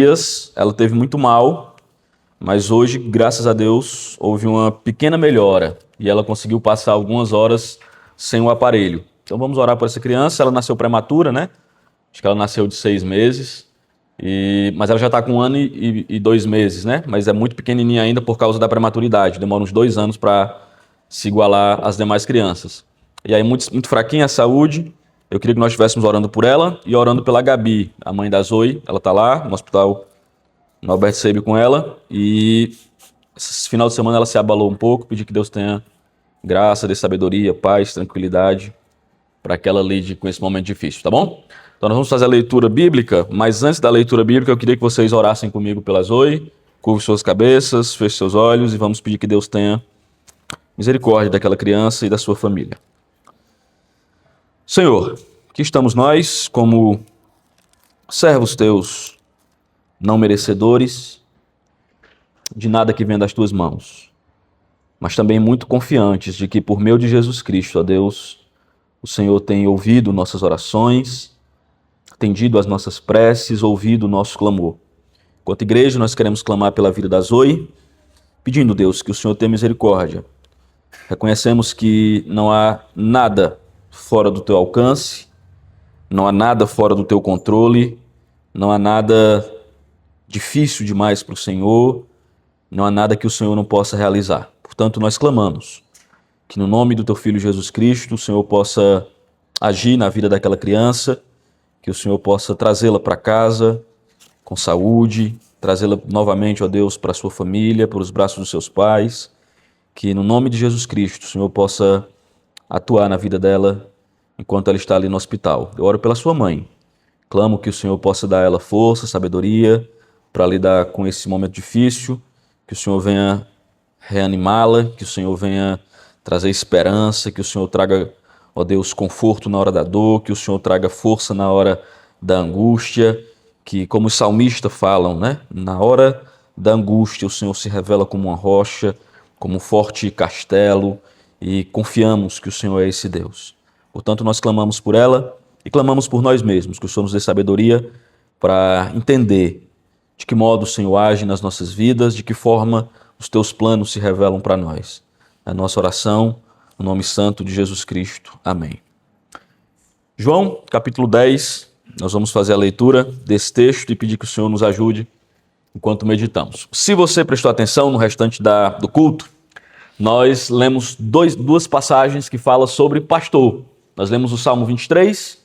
dias ela teve muito mal, mas hoje, graças a Deus, houve uma pequena melhora e ela conseguiu passar algumas horas sem o aparelho. Então vamos orar por essa criança. Ela nasceu prematura, né? Acho que ela nasceu de 6 meses, mas ela já está com 1 ano e 2 meses, né? Mas é muito pequenininha ainda por causa da prematuridade. Demora uns 2 anos para se igualar às demais crianças. E aí, muito fraquinha a saúde. Eu queria que nós estivéssemos orando por ela e orando pela Gabi, a mãe da Zoe. Ela está lá no hospital, no Albert Seib com ela. E esse final de semana ela se abalou um pouco. Pedir que Deus tenha graça, dê sabedoria, paz, tranquilidade para que ela lide com esse momento difícil, tá bom? Então nós vamos fazer a leitura bíblica, mas antes da leitura bíblica eu queria que vocês orassem comigo pela Zoe. Curve suas cabeças, feche seus olhos e vamos pedir que Deus tenha misericórdia daquela criança e da sua família. Senhor, aqui estamos nós como servos teus, não merecedores de nada que venha das tuas mãos, mas também muito confiantes de que por meio de Jesus Cristo, ó Deus, o Senhor tem ouvido nossas orações, atendido as nossas preces, ouvido o nosso clamor. Enquanto igreja, nós queremos clamar pela vida da Zoe, pedindo, Deus, que o Senhor tenha misericórdia. Reconhecemos que não há nada fora do teu alcance, não há nada fora do teu controle, não há nada difícil demais para o Senhor, não há nada que o Senhor não possa realizar. Portanto, nós clamamos que no nome do teu Filho Jesus Cristo, o Senhor possa agir na vida daquela criança, que o Senhor possa trazê-la para casa com saúde, trazê-la novamente, ó Deus, para a sua família, para os braços dos seus pais, que no nome de Jesus Cristo o Senhor possa atuar na vida dela enquanto ela está ali no hospital. Eu oro pela sua mãe, clamo que o Senhor possa dar a ela força, sabedoria para lidar com esse momento difícil, que o Senhor venha reanimá-la, que o Senhor venha trazer esperança, que o Senhor traga, ó Deus, conforto na hora da dor, que o Senhor traga força na hora da angústia, que como os salmistas falam, né? Na hora da angústia o Senhor se revela como uma rocha, como um forte castelo, e confiamos que o Senhor é esse Deus. Portanto, nós clamamos por ela e clamamos por nós mesmos, que o Senhor nos dê sabedoria para entender de que modo o Senhor age nas nossas vidas, de que forma os teus planos se revelam para nós. A nossa oração, no nome santo de Jesus Cristo. Amém. João, capítulo 10, nós vamos fazer a leitura desse texto e pedir que o Senhor nos ajude enquanto meditamos. Se você prestou atenção no restante do culto, nós lemos duas passagens que falam sobre pastor. Nós lemos o Salmo 23,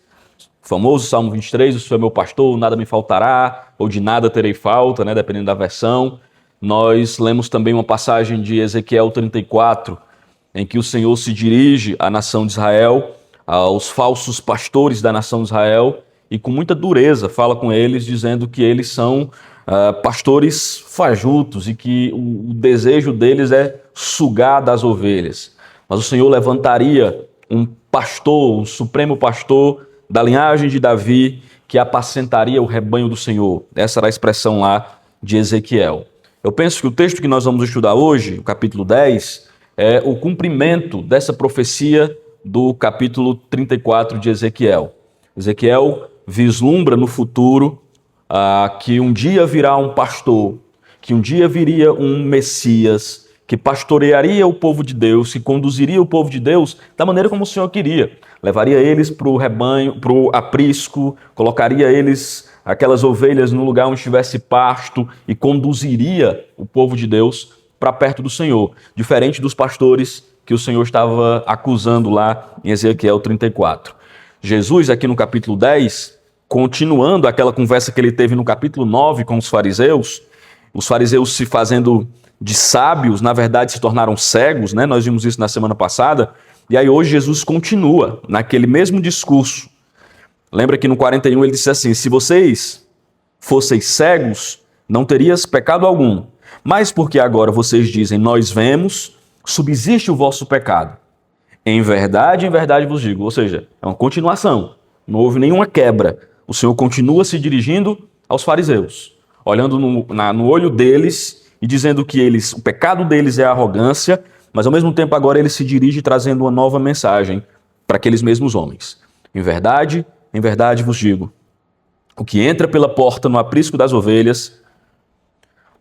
o famoso Salmo 23, o Senhor é meu pastor, nada me faltará, ou de nada terei falta, né, dependendo da versão. Nós lemos também uma passagem de Ezequiel 34, em que o Senhor se dirige à nação de Israel, aos falsos pastores da nação de Israel, e com muita dureza fala com eles, dizendo que eles são pastores fajutos e que o desejo deles é sugar das ovelhas. Mas o Senhor levantaria um pastor, um supremo pastor da linhagem de Davi, que apacentaria o rebanho do Senhor. Essa era a expressão lá de Ezequiel. Eu penso que o texto que nós vamos estudar hoje, o capítulo 10, é o cumprimento dessa profecia do capítulo 34 de Ezequiel. Ezequiel vislumbra no futuro que um dia virá um pastor, que um dia viria um Messias, que pastorearia o povo de Deus, que conduziria o povo de Deus da maneira como o Senhor queria. Levaria eles para o rebanho, para o aprisco, colocaria eles, aquelas ovelhas, no lugar onde tivesse pasto e conduziria o povo de Deus para perto do Senhor, diferente dos pastores que o Senhor estava acusando lá em Ezequiel 34. Jesus, aqui no capítulo 10, continuando aquela conversa que ele teve no capítulo 9 com os fariseus se fazendo de sábios, na verdade se tornaram cegos, né? Nós vimos isso na semana passada, e aí hoje Jesus continua naquele mesmo discurso. Lembra que no 41 ele disse assim: se vocês fossem cegos, não terias pecado algum, mas porque agora vocês dizem, nós vemos, subsiste o vosso pecado. Em verdade vos digo, ou seja, é uma continuação, não houve nenhuma quebra. O Senhor continua se dirigindo aos fariseus, olhando no olho deles e dizendo que o pecado deles é a arrogância, mas ao mesmo tempo agora ele se dirige trazendo uma nova mensagem para aqueles mesmos homens. Em verdade vos digo, O que entra pela porta no aprisco das ovelhas,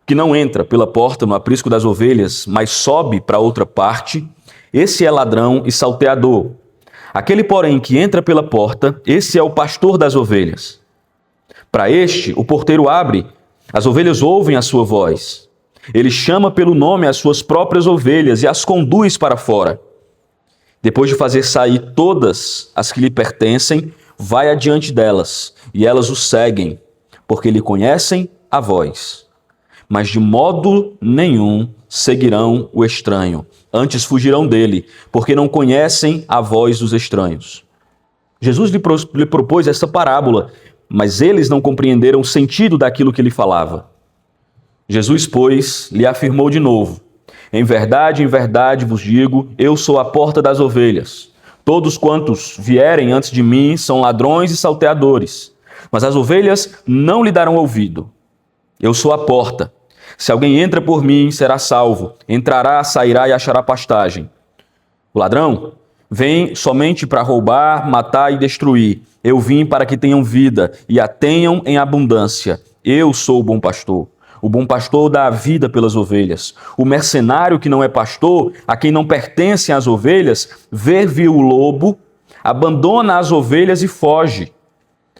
o que não entra pela porta no aprisco das ovelhas, mas sobe para outra parte, esse é ladrão e salteador. Aquele, porém, que entra pela porta, esse é o pastor das ovelhas. Para este, o porteiro abre, as ovelhas ouvem a sua voz. Ele chama pelo nome as suas próprias ovelhas e as conduz para fora. Depois de fazer sair todas as que lhe pertencem, vai adiante delas, e elas o seguem, porque lhe conhecem a voz. Mas de modo nenhum seguirão o estranho, antes fugirão dele, porque não conhecem a voz dos estranhos. Jesus lhe propôs essa parábola, mas eles não compreenderam o sentido daquilo que ele falava. Jesus, pois, lhe afirmou de novo: em verdade vos digo, eu sou a porta das ovelhas. Todos quantos vierem antes de mim são ladrões e salteadores, mas as ovelhas não lhe darão ouvido. Eu sou a porta. Se alguém entra por mim, será salvo. Entrará, sairá e achará pastagem. O ladrão vem somente para roubar, matar e destruir. Eu vim para que tenham vida e a tenham em abundância. Eu sou o bom pastor. O bom pastor dá a vida pelas ovelhas. O mercenário que não é pastor, a quem não pertencem as ovelhas, vê o lobo, abandona as ovelhas e foge.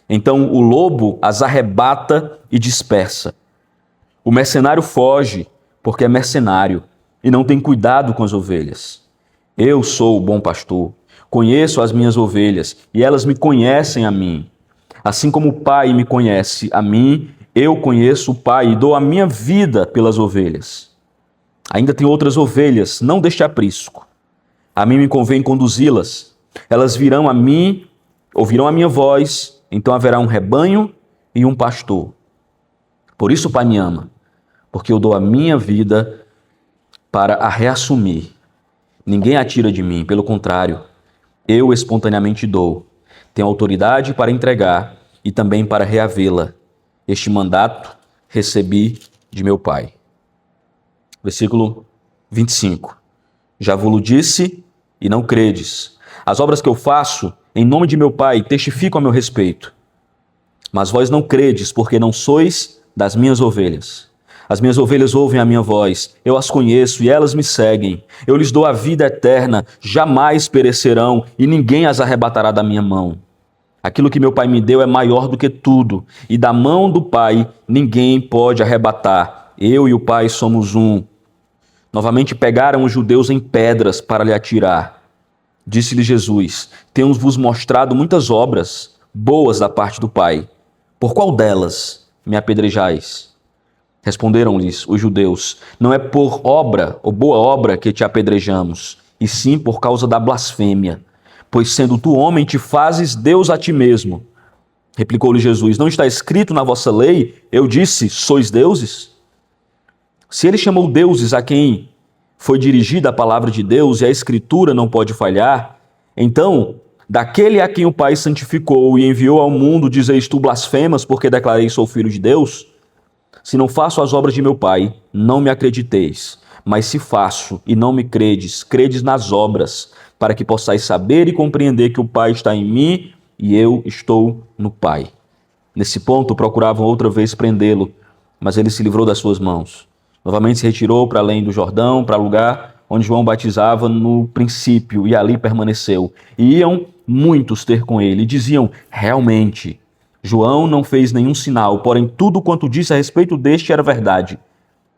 Então o lobo as arrebata e dispersa. O mercenário foge porque é mercenário e não tem cuidado com as ovelhas. Eu sou o bom pastor, conheço as minhas ovelhas e elas me conhecem a mim. Assim como o Pai me conhece a mim, eu conheço o Pai e dou a minha vida pelas ovelhas. Ainda tem outras ovelhas, não deste aprisco. A mim me convém conduzi-las. Elas virão a mim, ouvirão a minha voz, então haverá um rebanho e um pastor. Por isso o Pai me ama, porque eu dou a minha vida para a reassumir. Ninguém a tira de mim, pelo contrário, eu espontaneamente dou. Tenho autoridade para entregar e também para reavê-la. Este mandato recebi de meu Pai. Versículo 25. Já vos disse e não credes. As obras que eu faço em nome de meu Pai testificam a meu respeito. Mas vós não credes, porque não sois das minhas ovelhas. As minhas ovelhas ouvem a minha voz, eu as conheço e elas me seguem. Eu lhes dou a vida eterna, jamais perecerão e ninguém as arrebatará da minha mão. Aquilo que meu Pai me deu é maior do que tudo, e da mão do Pai ninguém pode arrebatar. Eu e o Pai somos um. Novamente pegaram os judeus em pedras para lhe atirar. Disse-lhe Jesus: tenho-vos mostrado muitas obras boas da parte do Pai. Por qual delas me apedrejais? Responderam-lhes os judeus: não é por obra ou boa obra que te apedrejamos, e sim por causa da blasfêmia. Pois sendo tu homem, te fazes Deus a ti mesmo. Replicou-lhe Jesus: não está escrito na vossa lei, eu disse, sois deuses? Se ele chamou deuses a quem foi dirigida a palavra de Deus e a Escritura não pode falhar, então, daquele a quem o Pai santificou e enviou ao mundo, dizeis tu blasfemas porque declarei sou filho de Deus? Se não faço as obras de meu Pai, não me acrediteis. Mas se faço e não me credes, credes nas obras, para que possais saber e compreender que o Pai está em mim e eu estou no Pai. Nesse ponto, procuravam outra vez prendê-lo, mas ele se livrou das suas mãos. Novamente se retirou para além do Jordão, para o lugar onde João batizava no princípio, e ali permaneceu. E iam muitos ter com ele, e diziam: realmente, João não fez nenhum sinal, porém tudo quanto disse a respeito deste era verdade.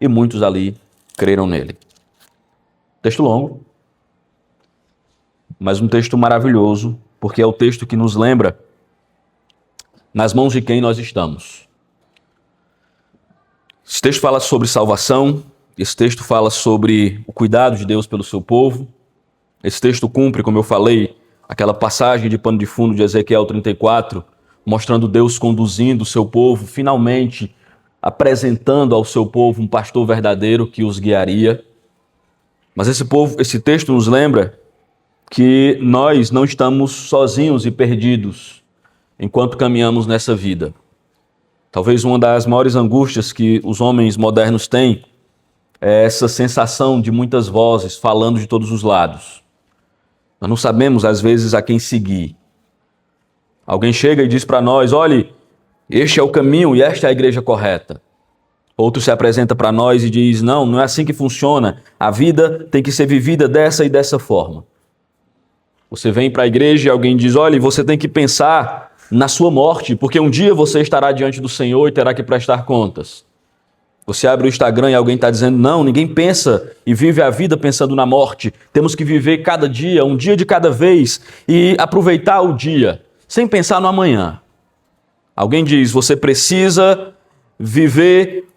E muitos ali creram nele. Texto longo, mas um texto maravilhoso, porque é o texto que nos lembra nas mãos de quem nós estamos. Esse texto fala sobre salvação, esse texto fala sobre o cuidado de Deus pelo seu povo. Esse texto cumpre, como eu falei, aquela passagem de pano de fundo de Ezequiel 34, mostrando Deus conduzindo o seu povo, finalmente apresentando ao seu povo um pastor verdadeiro que os guiaria. Mas esse texto nos lembra que nós não estamos sozinhos e perdidos enquanto caminhamos nessa vida. Talvez uma das maiores angústias que os homens modernos têm é essa sensação de muitas vozes falando de todos os lados. Nós não sabemos, às vezes, a quem seguir. Alguém chega e diz para nós: olhe, Este é o caminho e esta é a igreja correta. Outro se apresenta para nós e diz, não, não é assim que funciona. A vida tem que ser vivida dessa e dessa forma. Você vem para a igreja e alguém diz, olha, você tem que pensar na sua morte, porque um dia você estará diante do Senhor e terá que prestar contas. Você abre o Instagram e alguém está dizendo, não, ninguém pensa e vive a vida pensando na morte. Temos que viver cada dia, um dia de cada vez e aproveitar o dia, sem pensar no amanhã. Alguém diz, você precisa viver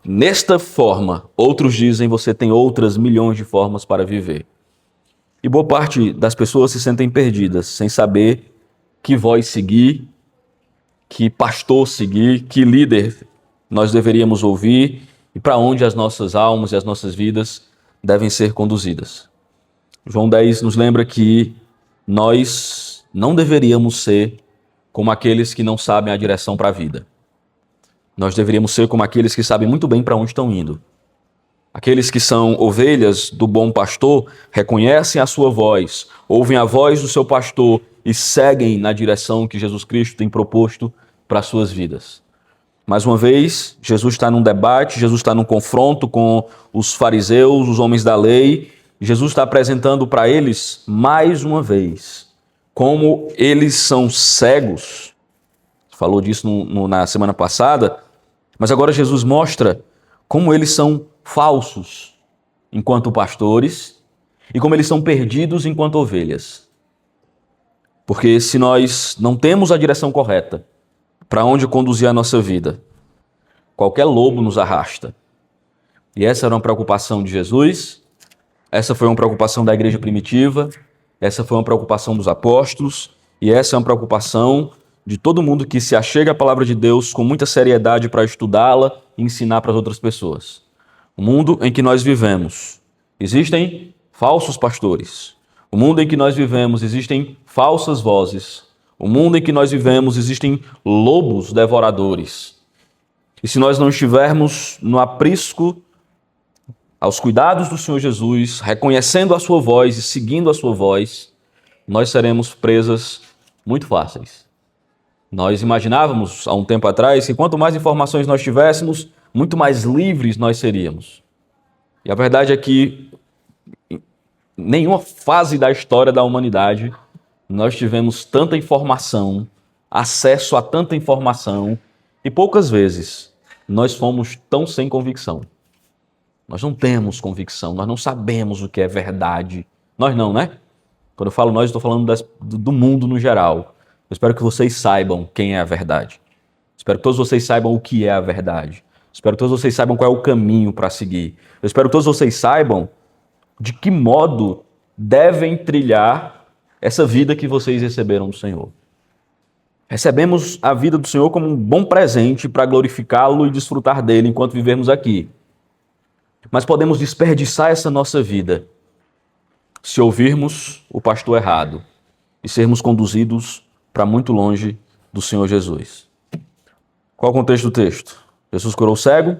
nesta forma. Outros dizem, você tem outras milhões de formas para viver. E boa parte das pessoas se sentem perdidas, sem saber que voz seguir, que pastor seguir, que líder nós deveríamos ouvir e para onde as nossas almas e as nossas vidas devem ser conduzidas. João 10 nos lembra que nós não deveríamos ser como aqueles que não sabem a direção para a vida. Nós deveríamos ser como aqueles que sabem muito bem para onde estão indo. Aqueles que são ovelhas do bom pastor reconhecem a sua voz, ouvem a voz do seu pastor e seguem na direção que Jesus Cristo tem proposto para as suas vidas. Mais uma vez, Jesus está num debate, Jesus está num confronto com os fariseus, os homens da lei. Jesus está apresentando para eles, mais uma vez, como eles são cegos. Falou disso na semana passada, mas agora Jesus mostra como eles são falsos enquanto pastores e como eles são perdidos enquanto ovelhas. Porque se nós não temos a direção correta para onde conduzir a nossa vida, qualquer lobo nos arrasta. E essa era uma preocupação de Jesus, essa foi uma preocupação da igreja primitiva, essa foi uma preocupação dos apóstolos e essa é uma preocupação de todo mundo que se achega à palavra de Deus com muita seriedade para estudá-la e ensinar para as outras pessoas. O mundo em que nós vivemos, existem falsos pastores. O mundo em que nós vivemos, existem falsas vozes. O mundo em que nós vivemos, existem lobos devoradores. E se nós não estivermos no aprisco, aos cuidados do Senhor Jesus, reconhecendo a sua voz e seguindo a sua voz, nós seremos presas muito fáceis. Nós imaginávamos há um tempo atrás que quanto mais informações nós tivéssemos, muito mais livres nós seríamos. E a verdade é que em nenhuma fase da história da humanidade nós tivemos tanta informação, acesso a tanta informação, e poucas vezes nós fomos tão sem convicção. Nós não temos convicção, nós não sabemos o que é verdade. Nós não, né? Quando eu falo nós, estou falando do mundo no geral. Eu espero que vocês saibam quem é a verdade. Espero que todos vocês saibam o que é a verdade. Espero que todos vocês saibam qual é o caminho para seguir. Eu espero que todos vocês saibam de que modo devem trilhar essa vida que vocês receberam do Senhor. Recebemos a vida do Senhor como um bom presente para glorificá-lo e desfrutar dele enquanto vivermos aqui. Mas podemos desperdiçar essa nossa vida se ouvirmos o pastor errado e sermos conduzidos para muito longe do Senhor Jesus. Qual o contexto do texto? Jesus curou o cego,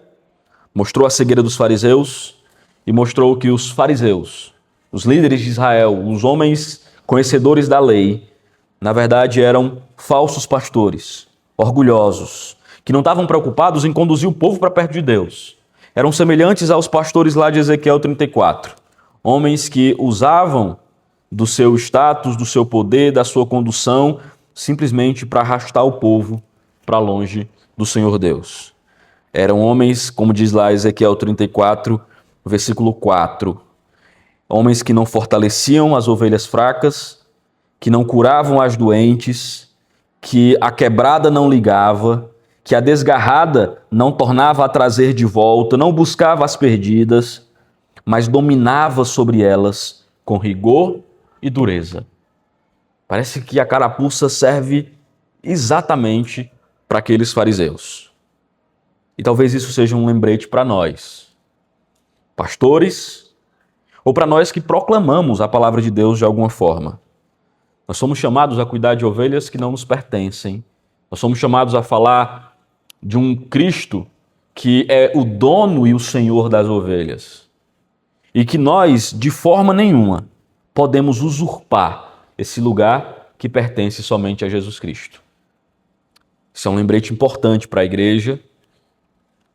mostrou a cegueira dos fariseus e mostrou que os fariseus, os líderes de Israel, os homens conhecedores da lei, na verdade eram falsos pastores, orgulhosos, que não estavam preocupados em conduzir o povo para perto de Deus. Eram semelhantes aos pastores lá de Ezequiel 34, homens que usavam do seu status, do seu poder, da sua condução, simplesmente para arrastar o povo para longe do Senhor Deus. Eram homens, como diz lá Ezequiel 34, versículo 4, homens que não fortaleciam as ovelhas fracas, que não curavam as doentes, que a quebrada não ligava, que a desgarrada não tornava a trazer de volta, não buscava as perdidas, mas dominava sobre elas com rigor e dureza. Parece que a carapuça serve exatamente para aqueles fariseus. E talvez isso seja um lembrete para nós, pastores, ou para nós que proclamamos a palavra de Deus de alguma forma. Nós somos chamados a cuidar de ovelhas que não nos pertencem. Nós somos chamados a falar de um Cristo que é o dono e o Senhor das ovelhas. E que nós, de forma nenhuma, podemos usurpar esse lugar que pertence somente a Jesus Cristo. Isso é um lembrete importante para a igreja,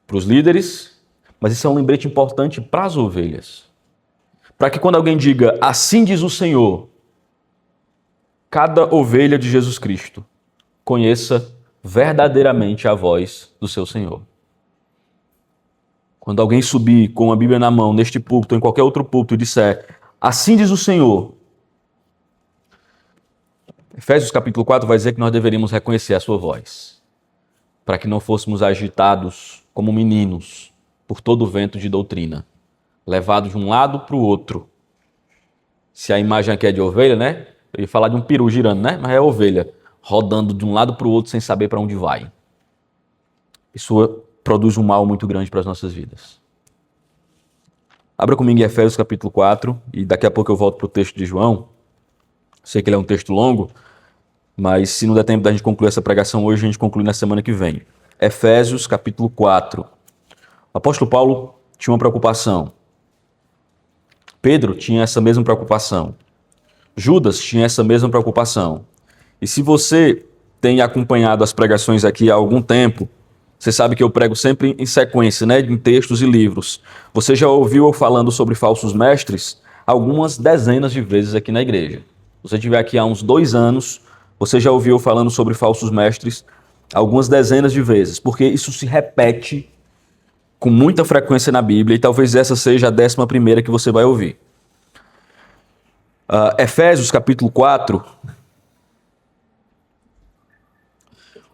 para os líderes, mas isso é um lembrete importante para as ovelhas. Para que quando alguém diga, assim diz o Senhor, cada ovelha de Jesus Cristo conheça verdadeiramente a voz do seu Senhor. Quando alguém subir com a Bíblia na mão, neste púlpito ou em qualquer outro púlpito e disser, assim diz o Senhor, Efésios capítulo 4 vai dizer que nós deveríamos reconhecer a sua voz, para que não fôssemos agitados como meninos por todo o vento de doutrina, levados de um lado para o outro. Se a imagem aqui é de ovelha, né? Eu ia falar de um peru girando, né? Mas é ovelha, rodando de um lado para o outro sem saber para onde vai. Isso produz um mal muito grande para as nossas vidas. Abra comigo em Efésios capítulo 4 e daqui a pouco eu volto para o texto de João. Sei que ele é um texto longo, mas se não der tempo da gente concluir essa pregação hoje, a gente conclui na semana que vem. Efésios capítulo 4. O apóstolo Paulo tinha uma preocupação. Pedro tinha essa mesma preocupação. Judas tinha essa mesma preocupação. E se você tem acompanhado as pregações aqui há algum tempo, você sabe que eu prego sempre em sequência, né, em textos e livros. Você já ouviu eu falando sobre falsos mestres algumas dezenas de vezes aqui na igreja. Se você estiver aqui há uns 2 anos, você já ouviu eu falando sobre falsos mestres algumas dezenas de vezes, porque isso se repete com muita frequência na Bíblia e talvez essa seja a 11ª que você vai ouvir. Efésios capítulo 4,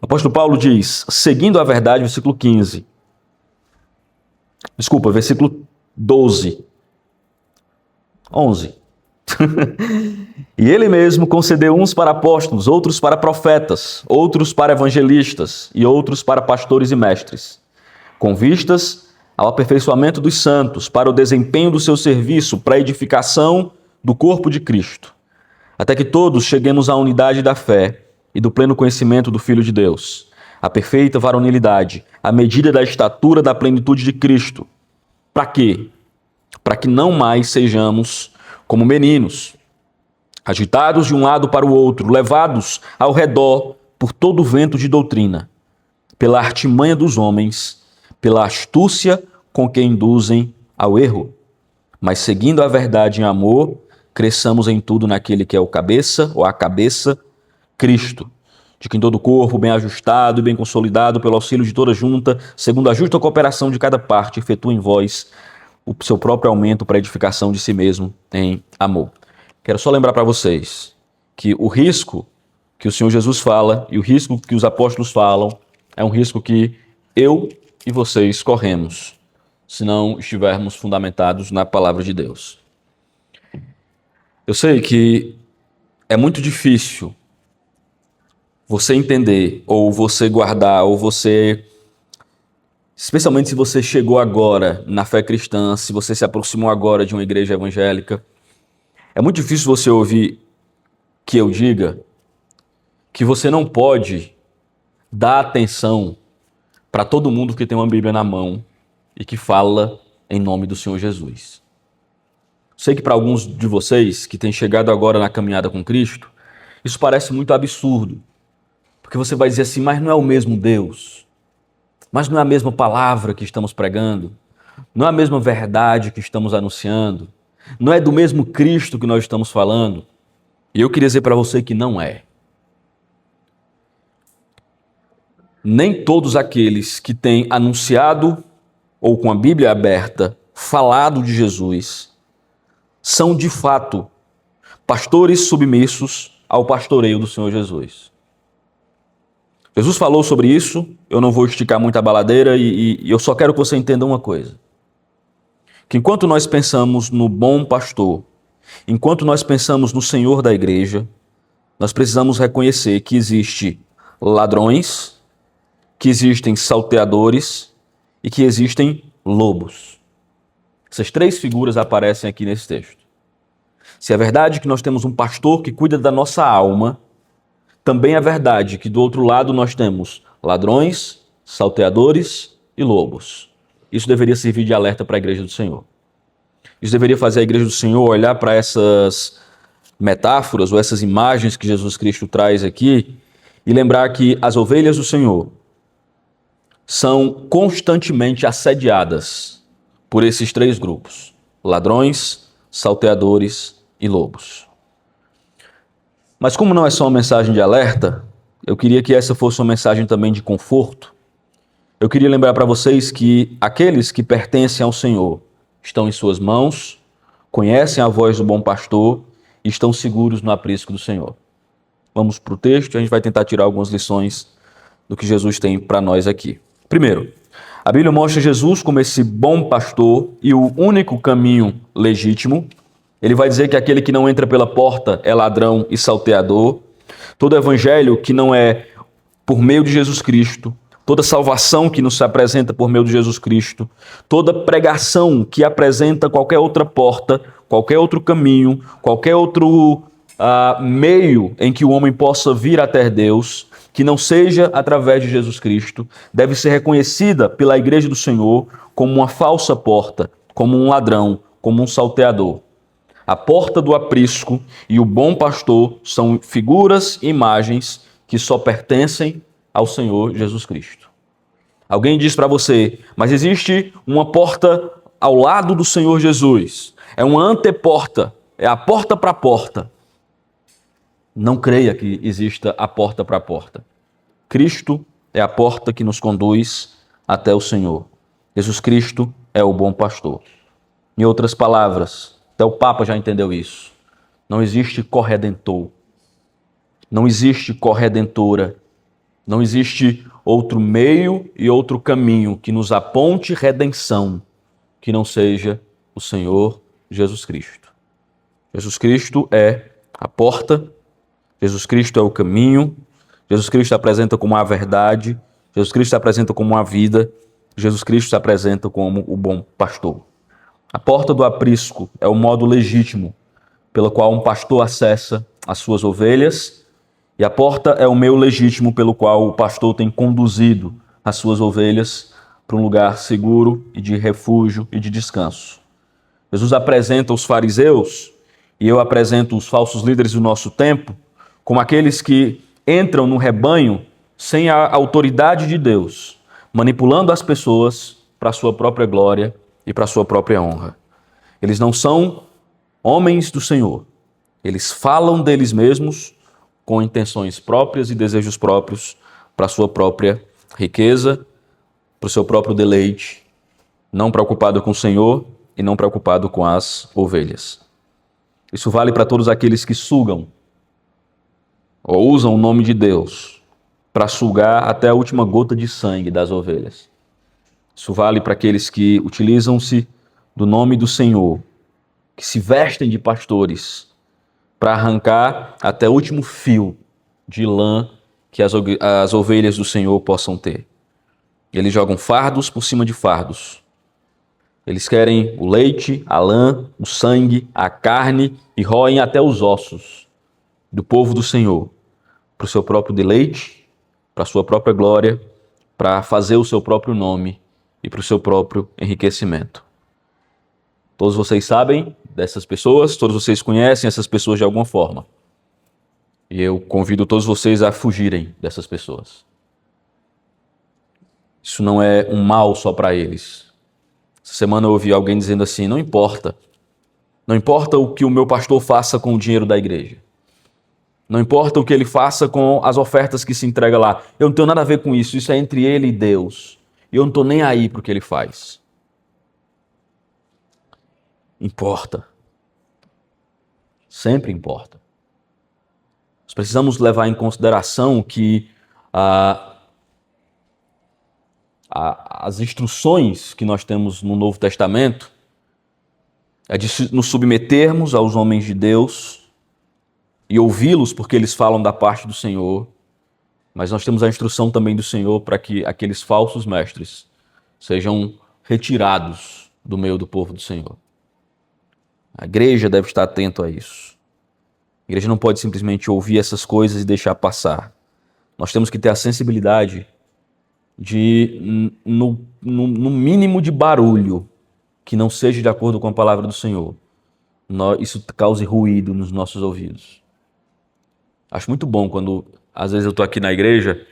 o apóstolo Paulo diz, seguindo a verdade, versículo 15. Desculpa, versículo 12. 11. E ele mesmo concedeu uns para apóstolos, outros para profetas, outros para evangelistas e outros para pastores e mestres, com vistas ao aperfeiçoamento dos santos, para o desempenho do seu serviço, para a edificação do corpo de Cristo, até que todos cheguemos à unidade da fé e do pleno conhecimento do Filho de Deus, a perfeita varonilidade, à medida da estatura da plenitude de Cristo. Para quê? Para que não mais sejamos como meninos, agitados de um lado para o outro, levados ao redor por todo o vento de doutrina, pela artimanha dos homens, pela astúcia com que induzem ao erro, mas seguindo a verdade em amor, cresçamos em tudo naquele que é o cabeça, ou a cabeça, Cristo, de quem todo o corpo, bem ajustado e bem consolidado pelo auxílio de toda junta, segundo a justa cooperação de cada parte, efetua em vós o seu próprio aumento para a edificação de si mesmo em amor. Quero só lembrar para vocês que o risco que o Senhor Jesus fala e o risco que os apóstolos falam é um risco que eu e vocês corremos, se não estivermos fundamentados na palavra de Deus. Eu sei que é muito difícil você entender, ou você guardar, ou você... Especialmente se você chegou agora na fé cristã, se você se aproximou agora de uma igreja evangélica, é muito difícil você ouvir que eu diga que você não pode dar atenção para todo mundo que tem uma Bíblia na mão e que fala em nome do Senhor Jesus. Sei que para alguns de vocês que têm chegado agora na caminhada com Cristo, isso parece muito absurdo, porque você vai dizer assim, mas não é o mesmo Deus. Mas não é a mesma palavra que estamos pregando, não é a mesma verdade que estamos anunciando, não é do mesmo Cristo que nós estamos falando. E eu queria dizer para você que não é. Nem todos aqueles que têm anunciado, ou com a Bíblia aberta, falado de Jesus, são de fato pastores submissos ao pastoreio do Senhor Jesus. Jesus falou sobre isso, eu não vou esticar muito a baladeira e eu só quero que você entenda uma coisa. Que enquanto nós pensamos no bom pastor, enquanto nós pensamos no Senhor da igreja, nós precisamos reconhecer que existem ladrões, que existem salteadores e que existem lobos. Essas 3 figuras aparecem aqui nesse texto. Se é verdade que nós temos um pastor que cuida da nossa alma, também é verdade que do outro lado nós temos ladrões, salteadores e lobos. Isso deveria servir de alerta para a igreja do Senhor. Isso deveria fazer a igreja do Senhor olhar para essas metáforas ou essas imagens que Jesus Cristo traz aqui e lembrar que as ovelhas do Senhor são constantemente assediadas por esses três grupos: ladrões, salteadores e lobos. Mas como não é só uma mensagem de alerta, eu queria que essa fosse uma mensagem também de conforto. Eu queria lembrar para vocês que aqueles que pertencem ao Senhor estão em suas mãos, conhecem a voz do bom pastor e estão seguros no aprisco do Senhor. Vamos para o texto e a gente vai tentar tirar algumas lições do que Jesus tem para nós aqui. Primeiro, a Bíblia mostra Jesus como esse bom pastor e o único caminho legítimo. Ele vai dizer que aquele que não entra pela porta é ladrão e salteador. Todo evangelho que não é por meio de Jesus Cristo, toda salvação que nos apresenta por meio de Jesus Cristo, toda pregação que apresenta qualquer outra porta, qualquer outro caminho, qualquer outro meio em que o homem possa vir até Deus, que não seja através de Jesus Cristo, deve ser reconhecida pela Igreja do Senhor como uma falsa porta, como um ladrão, como um salteador. A porta do aprisco e o bom pastor são figuras e imagens que só pertencem ao Senhor Jesus Cristo. Alguém diz para você, mas existe uma porta ao lado do Senhor Jesus. É uma anteporta, é a porta para a porta. Não creia que exista a porta para a porta. Cristo é a porta que nos conduz até o Senhor. Jesus Cristo é o bom pastor. Em outras palavras, até o Papa já entendeu isso. Não existe corredentor. Não existe corredentora. Não existe outro meio e outro caminho que nos aponte redenção que não seja o Senhor Jesus Cristo. Jesus Cristo é a porta, Jesus Cristo é o caminho, Jesus Cristo se apresenta como a verdade, Jesus Cristo se apresenta como a vida, Jesus Cristo se apresenta como o bom pastor. A porta do aprisco é o modo legítimo pelo qual um pastor acessa as suas ovelhas, e a porta é o meio legítimo pelo qual o pastor tem conduzido as suas ovelhas para um lugar seguro e de refúgio e de descanso. Jesus apresenta os fariseus, e eu apresento os falsos líderes do nosso tempo, como aqueles que entram no rebanho sem a autoridade de Deus, manipulando as pessoas para a sua própria glória e para a sua própria honra. Eles não são homens do Senhor. Eles falam deles mesmos com intenções próprias e desejos próprios para a sua própria riqueza, para o seu próprio deleite, não preocupado com o Senhor e não preocupado com as ovelhas. Isso vale para todos aqueles que sugam ou usam o nome de Deus para sugar até a última gota de sangue das ovelhas. Isso vale para aqueles que utilizam-se do nome do Senhor, que se vestem de pastores para arrancar até o último fio de lã que as ovelhas do Senhor possam ter. Eles jogam fardos por cima de fardos. Eles querem o leite, a lã, o sangue, a carne e roem até os ossos do povo do Senhor, para o seu próprio deleite, para a sua própria glória, para fazer o seu próprio nome e para o seu próprio enriquecimento. Todos vocês sabem dessas pessoas, todos vocês conhecem essas pessoas de alguma forma. E eu convido todos vocês a fugirem dessas pessoas. Isso não é um mal só para eles. Essa semana eu ouvi alguém dizendo assim, não importa o que o meu pastor faça com o dinheiro da igreja. Não importa o que ele faça com as ofertas que se entrega lá. Eu não tenho nada a ver com isso, isso é entre ele e Deus. E eu não estou nem aí para o que ele faz. Importa. Sempre importa. Nós precisamos levar em consideração que as instruções que nós temos no Novo Testamento é de nos submetermos aos homens de Deus e ouvi-los porque eles falam da parte do Senhor, mas nós temos a instrução também do Senhor para que aqueles falsos mestres sejam retirados do meio do povo do Senhor. A igreja deve estar atento a isso. A igreja não pode simplesmente ouvir essas coisas e deixar passar. Nós temos que ter a sensibilidade de, no mínimo de barulho, que não seja de acordo com a palavra do Senhor, isso cause ruído nos nossos ouvidos. Acho muito bom quando Às vezes eu tô aqui na igreja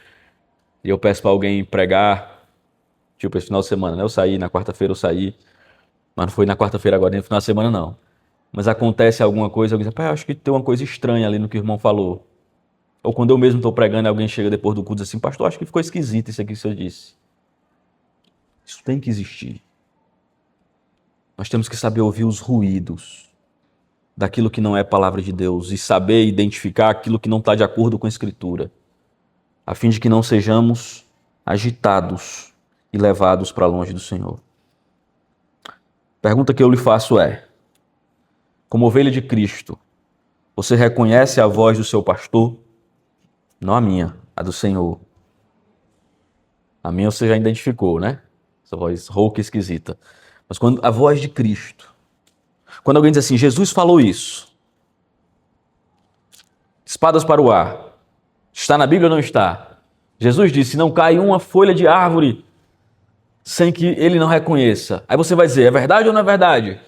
e eu peço para alguém pregar, tipo esse final de semana, né? Eu saí, na quarta-feira eu saí, mas não foi na quarta-feira agora, nem no final de semana não. Mas acontece alguma coisa, alguém diz, pai, eu acho que tem uma coisa estranha ali no que o irmão falou. Ou quando eu mesmo estou pregando, alguém chega depois do culto e diz assim, pastor, acho que ficou esquisito isso aqui que o senhor disse. Isso tem que existir. Nós temos que saber ouvir os ruídos daquilo que não é palavra de Deus e saber identificar aquilo que não está de acordo com a Escritura, a fim de que não sejamos agitados e levados para longe do Senhor. A pergunta que eu lhe faço é, como ovelha de Cristo, você reconhece a voz do seu pastor? Não a minha, a do Senhor. A minha você já identificou, né? Essa voz rouca e esquisita. Mas quando a voz de Cristo, quando alguém diz assim, Jesus falou isso, espadas para o ar, está na Bíblia ou não está? Jesus disse, não cai uma folha de árvore sem que ele não reconheça. Aí você vai dizer, é verdade ou não é verdade?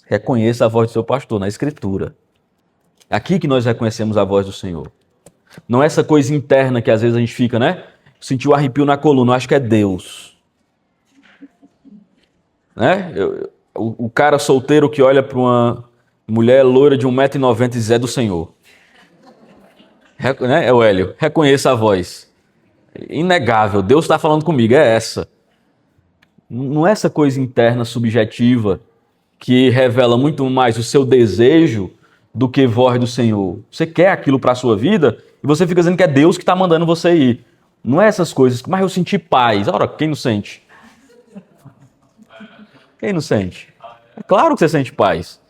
Reconheça a voz do seu pastor na Escritura. É aqui que nós reconhecemos a voz do Senhor. Não é essa coisa interna que às vezes a gente fica, né? Sentiu um arrepio na coluna, eu acho que é Deus. Né? O cara solteiro que olha para uma mulher loira de 1,90 m e diz, é do Senhor. Né? É o Hélio, reconheça a voz. Inegável, Deus está falando comigo, é essa. Não é essa coisa interna, subjetiva, que revela muito mais o seu desejo do que voz do Senhor. Você quer aquilo para a sua vida e você fica dizendo que é Deus que está mandando você ir. Não é essas coisas, mas eu senti paz. Ora, quem não sente? Quem não sente? É claro que você sente paz.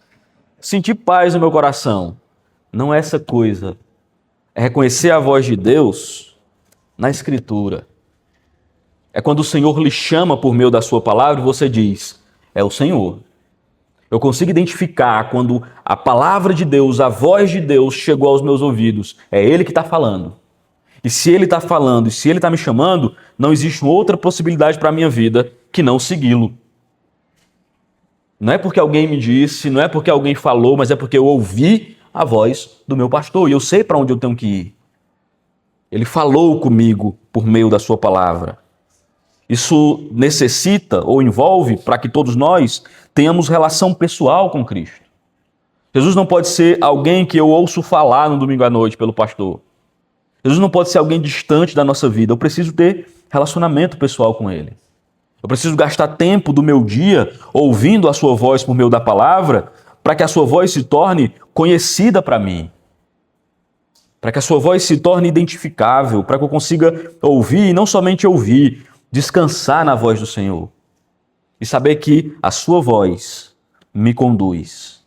Sentir paz no meu coração. Não é essa coisa. É reconhecer a voz de Deus na Escritura. É quando o Senhor lhe chama por meio da sua palavra e você diz, é o Senhor. Eu consigo identificar quando a palavra de Deus, a voz de Deus chegou aos meus ouvidos. É Ele que está falando. E se Ele está falando, e se Ele está me chamando, não existe outra possibilidade para a minha vida que não segui-lo. Não é porque alguém me disse, não é porque alguém falou, mas é porque eu ouvi a voz do meu pastor e eu sei para onde eu tenho que ir. Ele falou comigo por meio da sua palavra. Isso necessita ou envolve para que todos nós tenhamos relação pessoal com Cristo. Jesus não pode ser alguém que eu ouço falar no domingo à noite pelo pastor. Jesus não pode ser alguém distante da nossa vida. Eu preciso ter relacionamento pessoal com Ele. Eu preciso gastar tempo do meu dia ouvindo a sua voz por meio da palavra para que a sua voz se torne conhecida para mim. Para que a sua voz se torne identificável, para que eu consiga ouvir e não somente ouvir, descansar na voz do Senhor. E saber que a sua voz me conduz.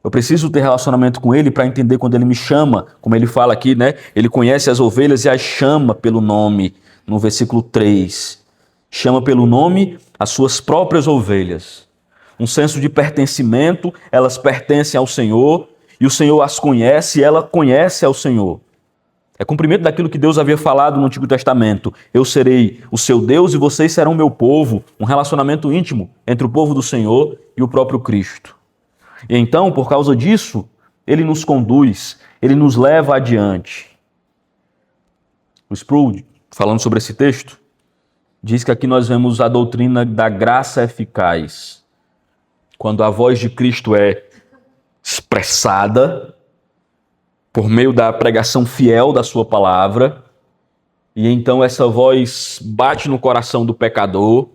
Eu preciso ter relacionamento com Ele para entender quando Ele me chama, como Ele fala aqui, né? Ele conhece as ovelhas e as chama pelo nome, no versículo 3. Chama pelo nome as suas próprias ovelhas. Um senso de pertencimento, elas pertencem ao Senhor, e o Senhor as conhece e ela conhece ao Senhor. É cumprimento daquilo que Deus havia falado no Antigo Testamento. Eu serei o seu Deus e vocês serão meu povo. Um relacionamento íntimo entre o povo do Senhor e o próprio Cristo. E então, por causa disso, Ele nos conduz, Ele nos leva adiante. O Sproul, falando sobre esse texto, diz que aqui nós vemos a doutrina da graça eficaz. Quando a voz de Cristo é expressada por meio da pregação fiel da sua palavra, e então essa voz bate no coração do pecador,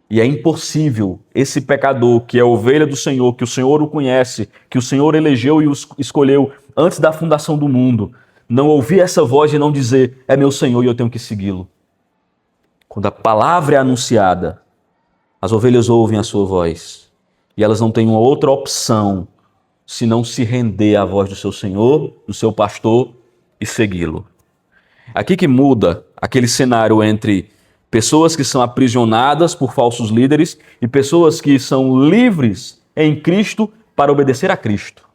e é impossível esse pecador, que é ovelha do Senhor, que o Senhor o conhece, que o Senhor elegeu e o escolheu antes da fundação do mundo, não ouvir essa voz e não dizer, é meu Senhor e eu tenho que segui-lo. Quando a palavra é anunciada, as ovelhas ouvem a sua voz. E elas não têm uma outra opção senão se render à voz do seu Senhor, do seu pastor e segui-lo. Aqui que muda aquele cenário entre pessoas que são aprisionadas por falsos líderes e pessoas que são livres em Cristo para obedecer a Cristo.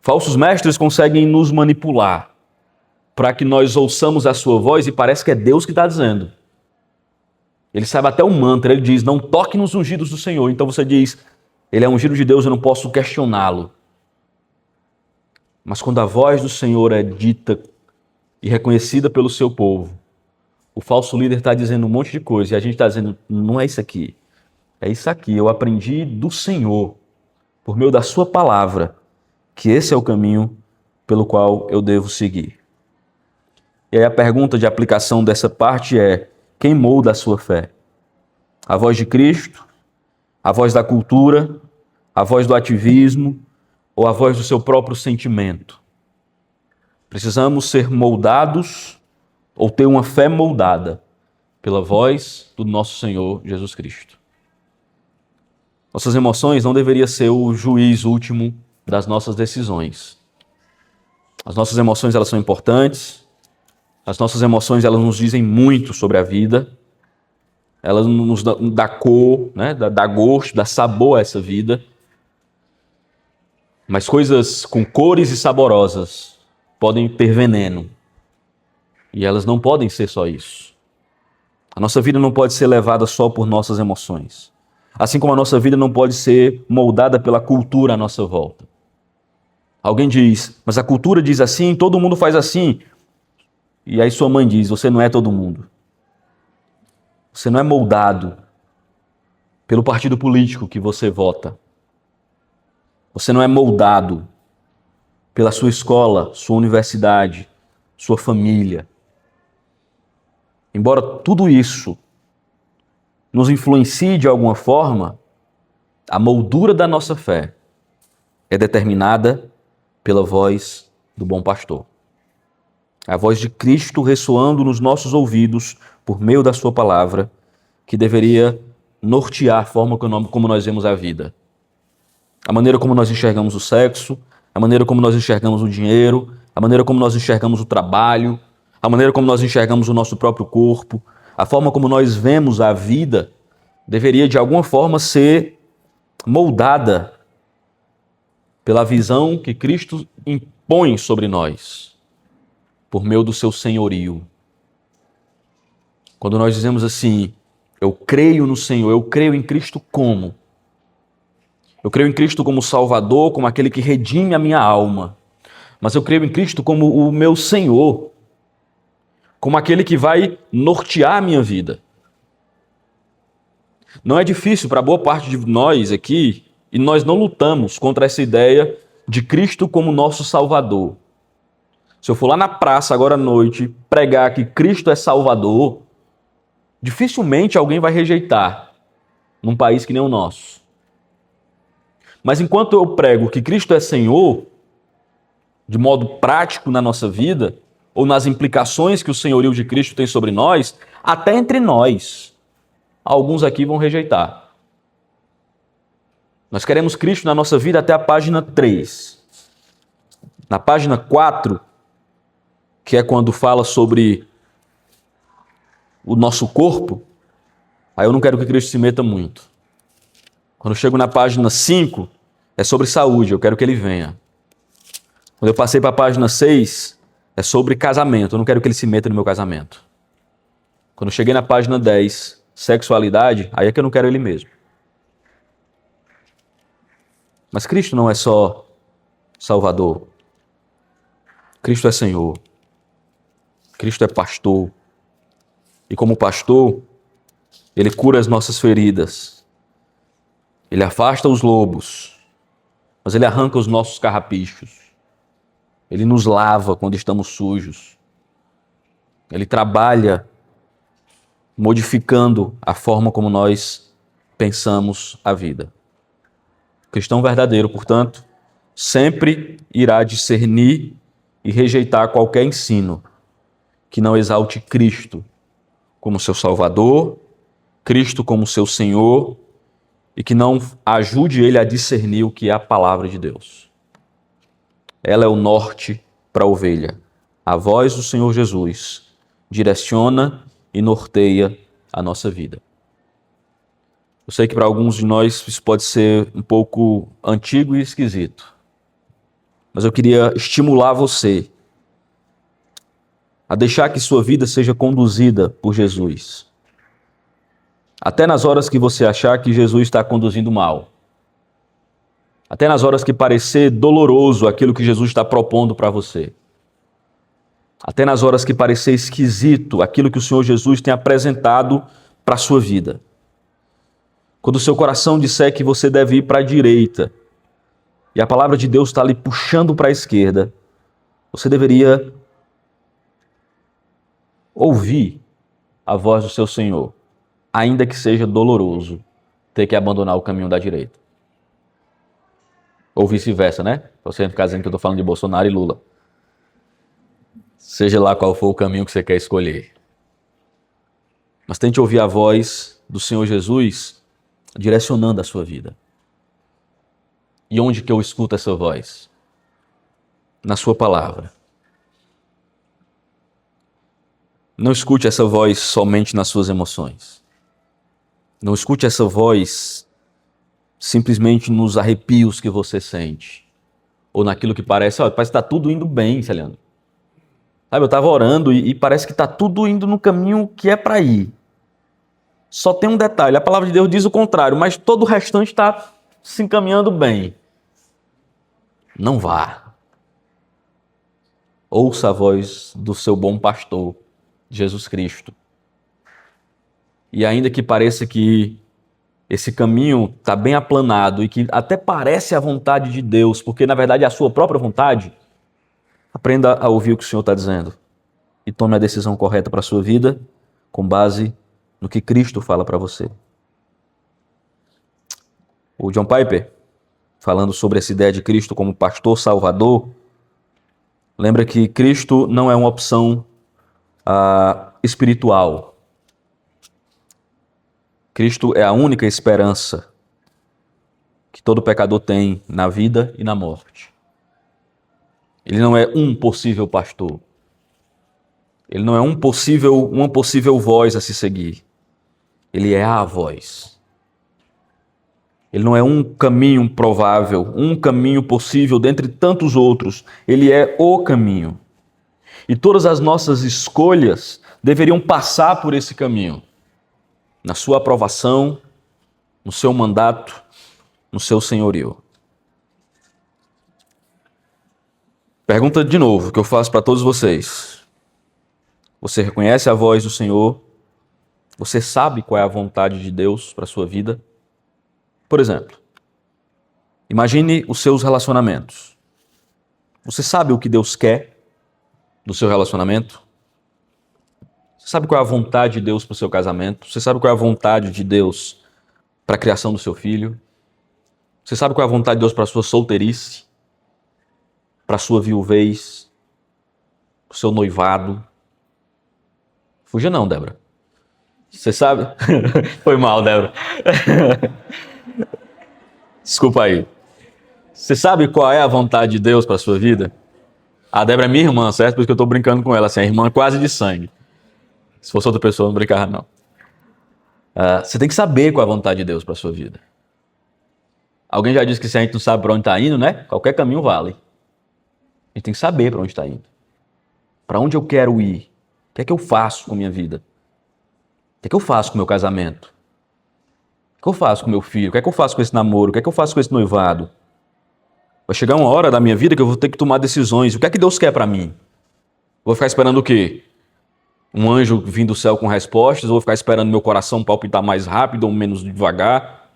Falsos mestres conseguem nos manipular para que nós ouçamos a sua voz e parece que é Deus que está dizendo. Ele sabe até o mantra, ele diz, não toque nos ungidos do Senhor. Então você diz, ele é ungido de Deus, eu não posso questioná-lo. Mas quando a voz do Senhor é dita e reconhecida pelo seu povo, o falso líder está dizendo um monte de coisa e a gente está dizendo, não é isso aqui, é isso aqui. Eu aprendi do Senhor, por meio da sua palavra, que esse é o caminho pelo qual eu devo seguir. E aí a pergunta de aplicação dessa parte é, quem molda a sua fé? A voz de Cristo? A voz da cultura? A voz do ativismo? Ou a voz do seu próprio sentimento? Precisamos ser moldados ou ter uma fé moldada pela voz do nosso Senhor Jesus Cristo. Nossas emoções não deveriam ser o juiz último das nossas decisões. As nossas emoções, elas são importantes. As nossas emoções, elas nos dizem muito sobre a vida. Elas nos dão cor, né? dá gosto, dá sabor a essa vida. Mas coisas com cores e saborosas podem ter veneno. E elas não podem ser só isso. A nossa vida não pode ser levada só por nossas emoções. Assim como a nossa vida não pode ser moldada pela cultura à nossa volta. Alguém diz, mas a cultura diz assim, todo mundo faz assim. E aí sua mãe diz, você não é todo mundo. Você não é moldado pelo partido político que você vota. Você não é moldado pela sua escola, sua universidade, sua família. Embora tudo isso nos influencie de alguma forma, a moldura da nossa fé é determinada pela voz do bom pastor. A voz de Cristo ressoando nos nossos ouvidos por meio da sua palavra, que deveria nortear a forma como nós vemos a vida. A maneira como nós enxergamos o sexo, a maneira como nós enxergamos o dinheiro, a maneira como nós enxergamos o trabalho, a maneira como nós enxergamos o nosso próprio corpo, a forma como nós vemos a vida, deveria de alguma forma ser moldada pela visão que Cristo impõe sobre nós, por meio do seu senhorio. Quando nós dizemos assim, eu creio no Senhor, eu creio em Cristo como? Eu creio em Cristo como Salvador, como aquele que redime a minha alma. Mas eu creio em Cristo como o meu Senhor, como aquele que vai nortear a minha vida. Não é difícil para boa parte de nós aqui, e nós não lutamos contra essa ideia de Cristo como nosso Salvador. Se eu for lá na praça agora à noite pregar que Cristo é Salvador, dificilmente alguém vai rejeitar num país que nem o nosso. Mas enquanto eu prego que Cristo é Senhor, de modo prático na nossa vida, ou nas implicações que o senhorio de Cristo tem sobre nós, até entre nós, alguns aqui vão rejeitar. Nós queremos Cristo na nossa vida até a página 3. Na página 4, que é quando fala sobre o nosso corpo, aí eu não quero que Cristo se meta muito. Quando eu chego na página 5, é sobre saúde, eu quero que ele venha. Quando eu passei para a página 6, é sobre casamento, eu não quero que ele se meta no meu casamento. Quando eu cheguei na página 10, sexualidade, aí é que eu não quero ele mesmo. Mas Cristo não é só Salvador. Cristo é Senhor. Cristo é pastor. E como pastor, ele cura as nossas feridas. Ele afasta os lobos, mas ele arranca os nossos carrapichos. Ele nos lava quando estamos sujos. Ele trabalha modificando a forma como nós pensamos a vida. O cristão verdadeiro, portanto, sempre irá discernir e rejeitar qualquer ensino que não exalte Cristo como seu Salvador, Cristo como seu Senhor, e que não ajude ele a discernir o que é a palavra de Deus. Ela é o norte para a ovelha. A voz do Senhor Jesus direciona e norteia a nossa vida. Eu sei que para alguns de nós isso pode ser um pouco antigo e esquisito, mas eu queria estimular você a deixar que sua vida seja conduzida por Jesus. Até nas horas que você achar que Jesus está conduzindo mal. Até nas horas que parecer doloroso aquilo que Jesus está propondo para você. Até nas horas que parecer esquisito aquilo que o Senhor Jesus tem apresentado para a sua vida. Quando o seu coração disser que você deve ir para a direita e a palavra de Deus está ali puxando para a esquerda, você deveria ouvir a voz do seu Senhor, ainda que seja doloroso ter que abandonar o caminho da direita. Ou vice-versa, né? Pra você não ficar dizendo que eu estou falando de Bolsonaro e Lula. Seja lá qual for o caminho que você quer escolher. Mas tente ouvir a voz do Senhor Jesus direcionando a sua vida. E onde que eu escuto essa voz? Na sua palavra. Não escute essa voz somente nas suas emoções. Não escute essa voz simplesmente nos arrepios que você sente. Ou naquilo que parece que está tudo indo bem, Celiano. Sabe, eu estava orando e parece que está tudo indo no caminho que é para ir. Só tem um detalhe, a palavra de Deus diz o contrário, mas todo o restante está se encaminhando bem. Não vá. Ouça a voz do seu bom pastor, Jesus Cristo. E ainda que pareça que esse caminho está bem aplanado e que até parece a vontade de Deus, porque na verdade é a sua própria vontade, aprenda a ouvir o que o Senhor está dizendo e tome a decisão correta para a sua vida com base no que Cristo fala para você. O John Piper, falando sobre essa ideia de Cristo como pastor salvador, lembra que Cristo não é uma opção espiritual. Cristo é a única esperança que todo pecador tem na vida e na morte. Ele não é um possível pastor. Ele não é uma possível voz a se seguir. Ele é a voz. Ele não é um caminho provável, um caminho possível dentre tantos outros. Ele é o caminho. E todas as nossas escolhas deveriam passar por esse caminho. Na sua aprovação, no seu mandato, no seu senhorio. Pergunta de novo que eu faço para todos vocês. Você reconhece a voz do Senhor? Você sabe qual é a vontade de Deus para a sua vida? Por exemplo, imagine os seus relacionamentos. Você sabe o que Deus quer do seu relacionamento? Você sabe qual é a vontade de Deus para o seu casamento? Você sabe qual é a vontade de Deus para a criação do seu filho? Você sabe qual é a vontade de Deus para a sua solteirice? Para a sua viuvez? Para o seu noivado? Fuja não, Débora. Você sabe? Foi mal, Débora. Desculpa aí. Você sabe qual é a vontade de Deus para a sua vida? A Débora é minha irmã, certo? Por isso que eu estou brincando com ela, assim, a irmã quase de sangue. Se fosse outra pessoa, não brincava, não. Você tem que saber qual é a vontade de Deus para a sua vida. Alguém já disse que se a gente não sabe para onde está indo, né? Qualquer caminho vale. A gente tem que saber para onde está indo. Para onde eu quero ir? O que é que eu faço com a minha vida? O que é que eu faço com o meu casamento? O que eu faço com o meu filho? O que é que eu faço com esse namoro? O que é que eu faço com esse noivado? Vai chegar uma hora da minha vida que eu vou ter que tomar decisões. O que é que Deus quer para mim? Vou ficar esperando o quê? Um anjo vindo do céu com respostas? Ou vou ficar esperando meu coração palpitar mais rápido ou menos devagar?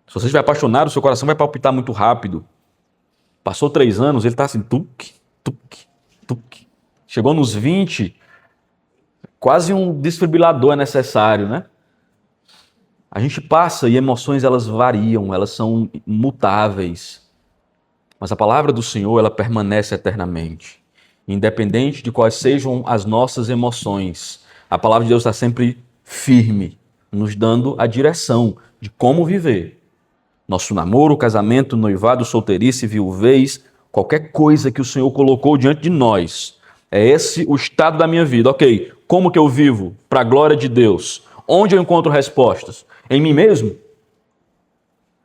Se você estiver apaixonado, seu coração vai palpitar muito rápido. Passou 3 anos, ele está assim, tuque, tuque, tuque. Chegou nos 20, quase um desfibrilador é necessário, né? A gente passa e emoções elas variam, elas são mutáveis. Mas a palavra do Senhor, ela permanece eternamente. Independente de quais sejam as nossas emoções, a palavra de Deus está sempre firme, nos dando a direção de como viver. Nosso namoro, casamento, noivado, solteirice, viuvez, qualquer coisa que o Senhor colocou diante de nós. É esse o estado da minha vida. Ok, como que eu vivo para a glória de Deus? Onde eu encontro respostas? Em mim mesmo?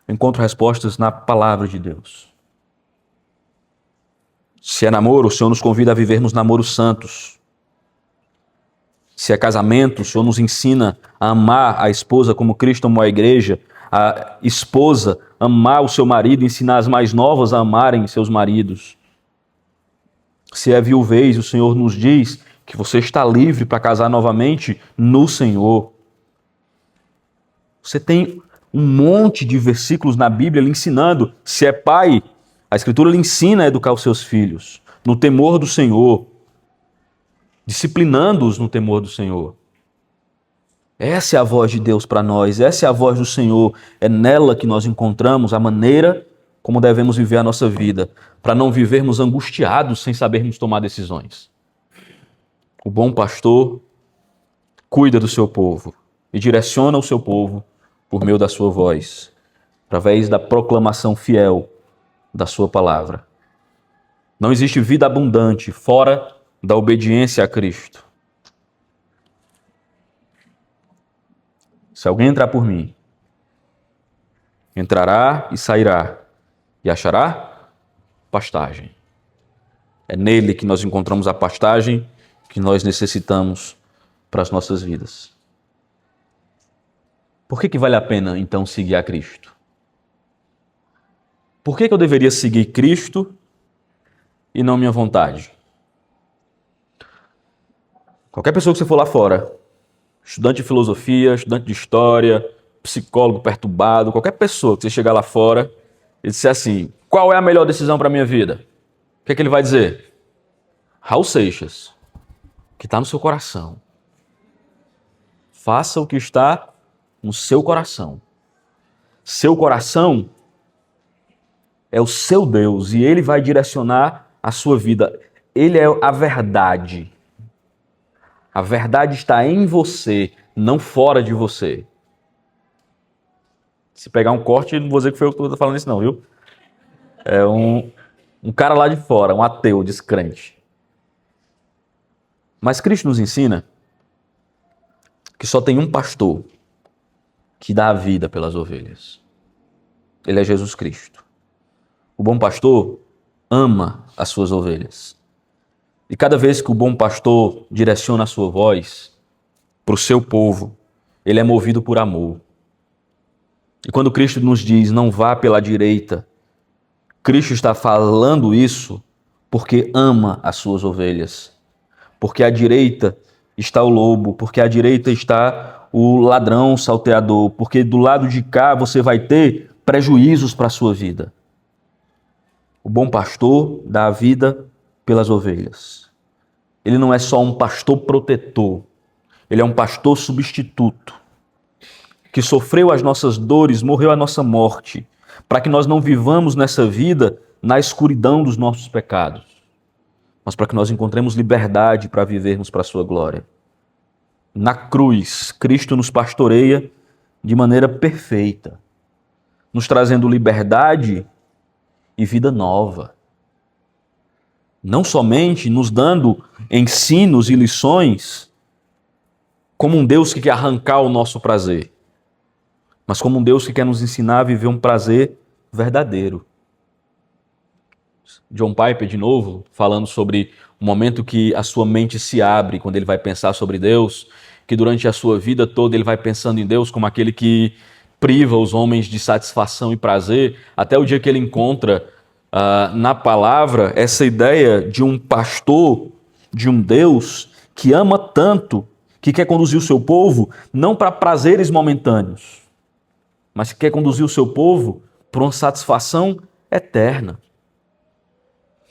Eu encontro respostas na palavra de Deus. Se é namoro, o Senhor nos convida a vivermos namoros santos. Se é casamento, o Senhor nos ensina a amar a esposa como Cristo amou a igreja, a esposa amar o seu marido, ensinar as mais novas a amarem seus maridos. Se é viuvez, o Senhor nos diz que você está livre para casar novamente no Senhor. Você tem um monte de versículos na Bíblia lhe ensinando. Se é pai, a Escritura lhe ensina a educar os seus filhos no temor do Senhor, disciplinando-os no temor do Senhor. Essa é a voz de Deus para nós, essa é a voz do Senhor. É nela que nós encontramos a maneira como devemos viver a nossa vida, para não vivermos angustiados sem sabermos tomar decisões. O bom pastor cuida do seu povo e direciona o seu povo por meio da sua voz, através da proclamação fiel da sua palavra. Não existe vida abundante fora da obediência a Cristo. Se alguém entrar por mim, entrará e sairá, e achará pastagem. É nele que nós encontramos a pastagem que nós necessitamos para as nossas vidas. Por que vale a pena, então, seguir a Cristo? Por que eu deveria seguir Cristo e não minha vontade? Qualquer pessoa que você for lá fora, estudante de filosofia, estudante de história, psicólogo perturbado, qualquer pessoa que você chegar lá fora e disser assim, qual é a melhor decisão para a minha vida? O que é que ele vai dizer? Raul Seixas, que está no seu coração. Faça o que está no seu coração. Seu coração é o seu Deus e ele vai direcionar a sua vida. Ele é a verdade. A verdade está em você, não fora de você. Se pegar um corte, não vou dizer que foi eu que estou falando isso não, viu? É um cara lá de fora, um ateu, descrente. Mas Cristo nos ensina que só tem um pastor que dá a vida pelas ovelhas. Ele é Jesus Cristo. O bom pastor ama as suas ovelhas. E cada vez que o bom pastor direciona a sua voz para o seu povo, ele é movido por amor. E quando Cristo nos diz, não vá pela direita, Cristo está falando isso porque ama as suas ovelhas. Porque à direita está o lobo, porque à direita está o ladrão salteador, porque do lado de cá você vai ter prejuízos para a sua vida. O bom pastor dá a vida pelas ovelhas. Ele não é só um pastor protetor, ele é um pastor substituto, que sofreu as nossas dores, morreu a nossa morte, para que nós não vivamos nessa vida na escuridão dos nossos pecados, mas para que nós encontremos liberdade para vivermos para a sua glória. Na cruz, Cristo nos pastoreia de maneira perfeita, nos trazendo liberdade e vida nova. Não somente nos dando ensinos e lições como um Deus que quer arrancar o nosso prazer, mas como um Deus que quer nos ensinar a viver um prazer verdadeiro. John Piper, de novo, falando sobre o momento que a sua mente se abre quando ele vai pensar sobre Deus, que durante a sua vida toda ele vai pensando em Deus como aquele que priva os homens de satisfação e prazer, até o dia que ele encontra na palavra essa ideia de um pastor, de um Deus que ama tanto, que quer conduzir o seu povo não para prazeres momentâneos, mas que quer conduzir o seu povo para uma satisfação eterna.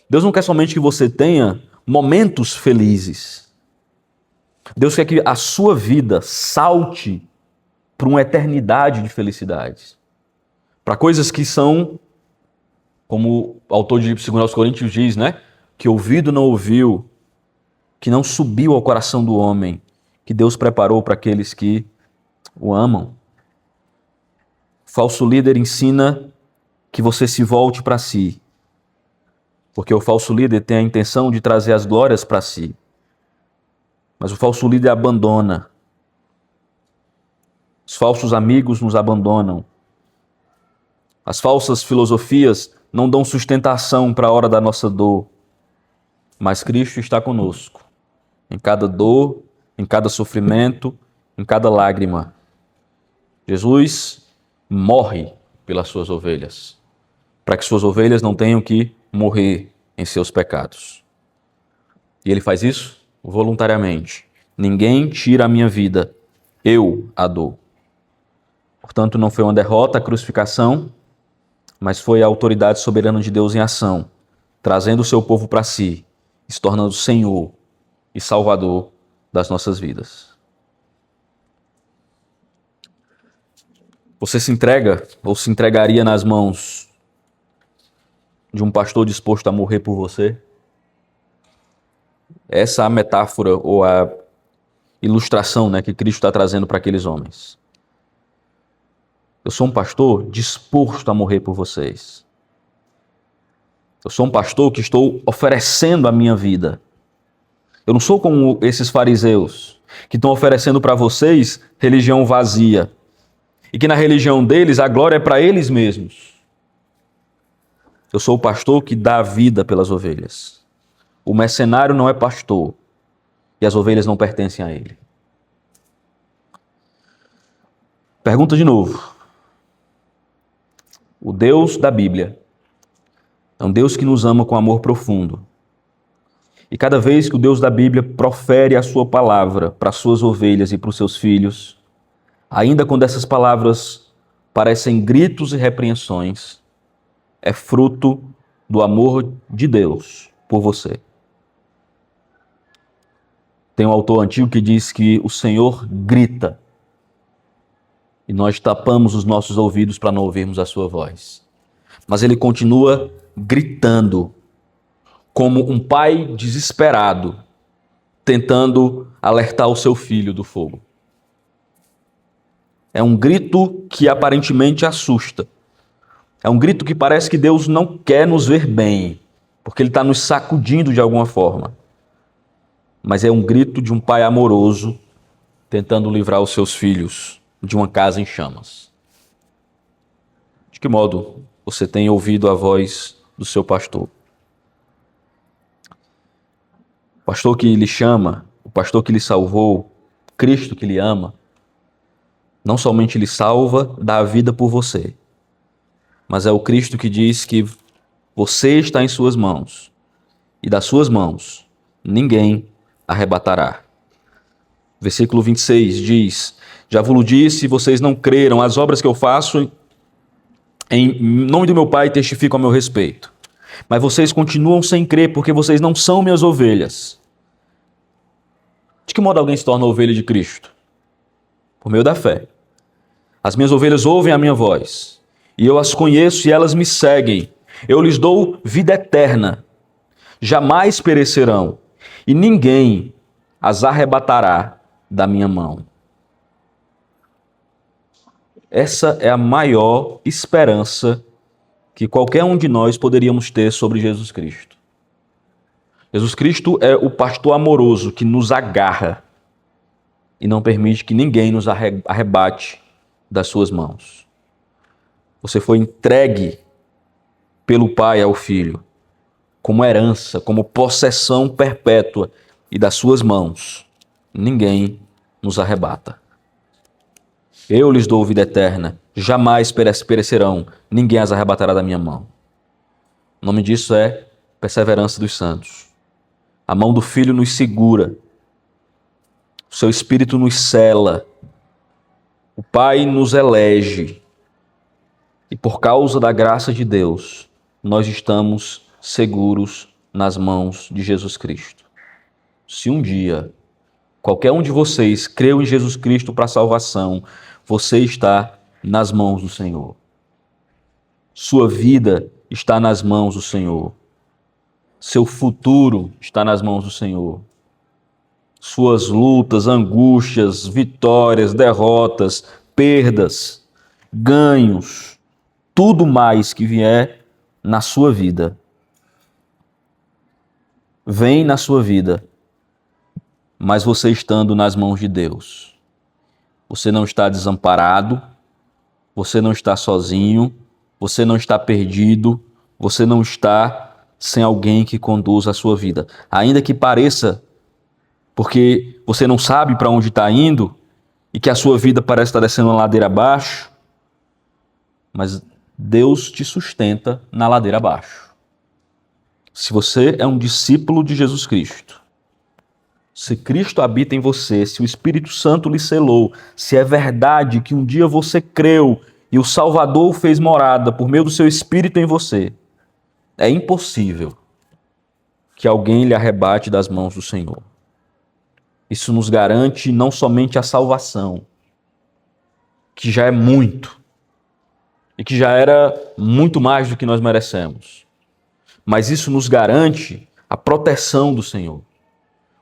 Deus não quer somente que você tenha momentos felizes. Deus quer que a sua vida salte para uma eternidade de felicidades. Para coisas que são, como o autor de 2 Coríntios diz, né? Que ouvido não ouviu, que não subiu ao coração do homem, que Deus preparou para aqueles que o amam. O falso líder ensina que você se volte para si, porque o falso líder tem a intenção de trazer as glórias para si. Mas o falso líder abandona. Os falsos amigos nos abandonam. As falsas filosofias não dão sustentação para a hora da nossa dor. Mas Cristo está conosco, em cada dor, em cada sofrimento, em cada lágrima. Jesus morre pelas suas ovelhas, para que suas ovelhas não tenham que morrer em seus pecados. E ele faz isso voluntariamente. Ninguém tira a minha vida, eu a dou. Portanto, não foi uma derrota a crucificação, mas foi a autoridade soberana de Deus em ação, trazendo o seu povo para si, e se tornando Senhor e Salvador das nossas vidas. Você se entrega ou se entregaria nas mãos de um pastor disposto a morrer por você? Essa é a metáfora ou a ilustração, que Cristo está trazendo para aqueles homens. Eu sou um pastor disposto a morrer por vocês. Eu sou um pastor que estou oferecendo a minha vida. Eu não sou como esses fariseus que estão oferecendo para vocês religião vazia e que na religião deles a glória é para eles mesmos. Eu sou o pastor que dá a vida pelas ovelhas. O mercenário não é pastor e as ovelhas não pertencem a ele. Pergunta de novo. O Deus da Bíblia é um Deus que nos ama com amor profundo. E cada vez que o Deus da Bíblia profere a sua palavra para as suas ovelhas e para os seus filhos, ainda quando essas palavras parecem gritos e repreensões, é fruto do amor de Deus por você. Tem um autor antigo que diz que o Senhor grita e nós tapamos os nossos ouvidos para não ouvirmos a sua voz. Mas ele continua gritando, como um pai desesperado, tentando alertar o seu filho do fogo. É um grito que aparentemente assusta. É um grito que parece que Deus não quer nos ver bem, porque Ele está nos sacudindo de alguma forma. Mas é um grito de um pai amoroso, tentando livrar os seus filhos de uma casa em chamas. De que modo você tem ouvido a voz do seu pastor? O pastor que lhe chama, o pastor que lhe salvou, Cristo que lhe ama, não somente lhe salva, dá a vida por você, mas é o Cristo que diz que você está em suas mãos e das suas mãos ninguém arrebatará. Versículo 26 diz: já vos disse, vocês não creram, as obras que eu faço em nome do meu Pai testificam a meu respeito. Mas vocês continuam sem crer, porque vocês não são minhas ovelhas. De que modo alguém se torna ovelha de Cristo? Por meio da fé. As minhas ovelhas ouvem a minha voz, e eu as conheço e elas me seguem. Eu lhes dou vida eterna, jamais perecerão, e ninguém as arrebatará da minha mão. Essa é a maior esperança que qualquer um de nós poderíamos ter sobre Jesus Cristo. Jesus Cristo é o pastor amoroso que nos agarra e não permite que ninguém nos arrebate das suas mãos. Você foi entregue pelo Pai ao Filho como herança, como possessão perpétua, e das suas mãos ninguém nos arrebata. Eu lhes dou vida eterna, jamais perecerão, ninguém as arrebatará da minha mão. O nome disso é perseverança dos santos. A mão do Filho nos segura, o seu Espírito nos cela, o Pai nos elege, e por causa da graça de Deus, nós estamos seguros nas mãos de Jesus Cristo. Se um dia qualquer um de vocês creu em Jesus Cristo para a salvação, você está nas mãos do Senhor. Sua vida está nas mãos do Senhor. Seu futuro está nas mãos do Senhor. Suas lutas, angústias, vitórias, derrotas, perdas, ganhos, tudo mais que vier na sua vida, vem na sua vida, mas você estando nas mãos de Deus. Você não está desamparado, você não está sozinho, você não está perdido, você não está sem alguém que conduza a sua vida. Ainda que pareça, porque você não sabe para onde está indo e que a sua vida parece estar descendo uma ladeira abaixo, mas Deus te sustenta na ladeira abaixo. Se você é um discípulo de Jesus Cristo, se Cristo habita em você, se o Espírito Santo lhe selou, se é verdade que um dia você creu e o Salvador fez morada por meio do seu Espírito em você, é impossível que alguém lhe arrebate das mãos do Senhor. Isso nos garante não somente a salvação, que já é muito, e que já era muito mais do que nós merecemos, mas isso nos garante a proteção do Senhor,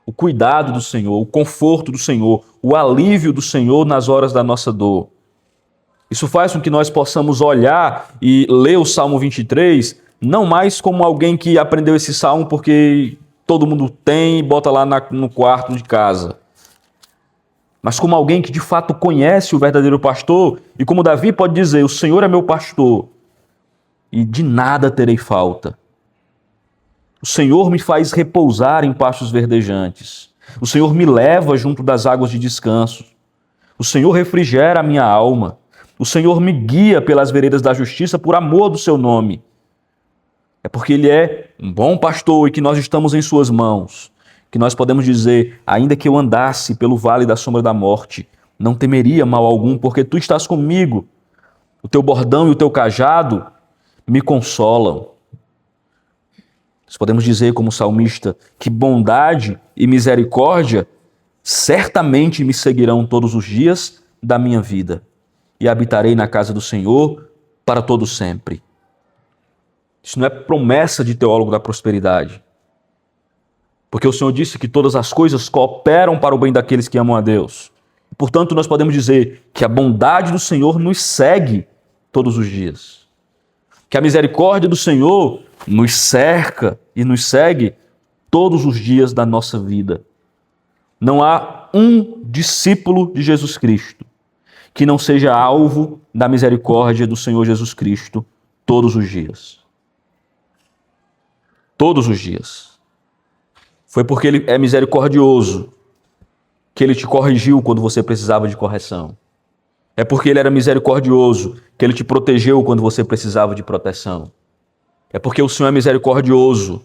o cuidado do Senhor, o conforto do Senhor, o alívio do Senhor nas horas da nossa dor. Isso faz com que nós possamos olhar e ler o Salmo 23, não mais como alguém que aprendeu esse salmo porque todo mundo tem e bota lá no quarto de casa, mas como alguém que de fato conhece o verdadeiro pastor, e como Davi pode dizer, o Senhor é meu pastor, e de nada terei falta. O Senhor me faz repousar em pastos verdejantes. O Senhor me leva junto das águas de descanso. O Senhor refrigera a minha alma. O Senhor me guia pelas veredas da justiça por amor do seu nome. É porque Ele é um bom pastor e que nós estamos em suas mãos, que nós podemos dizer, ainda que eu andasse pelo vale da sombra da morte, não temeria mal algum, porque tu estás comigo. O teu bordão e o teu cajado me consolam. Nós podemos dizer, como salmista, que bondade e misericórdia certamente me seguirão todos os dias da minha vida, e habitarei na casa do Senhor para todo sempre. Isso não é promessa de teólogo da prosperidade, porque o Senhor disse que todas as coisas cooperam para o bem daqueles que amam a Deus. Portanto, nós podemos dizer que a bondade do Senhor nos segue todos os dias, que a misericórdia do Senhor nos cerca e nos segue todos os dias da nossa vida. Não há um discípulo de Jesus Cristo que não seja alvo da misericórdia do Senhor Jesus Cristo todos os dias. Todos os dias. Foi porque Ele é misericordioso que Ele te corrigiu quando você precisava de correção. É porque Ele era misericordioso que Ele te protegeu quando você precisava de proteção. É porque o Senhor é misericordioso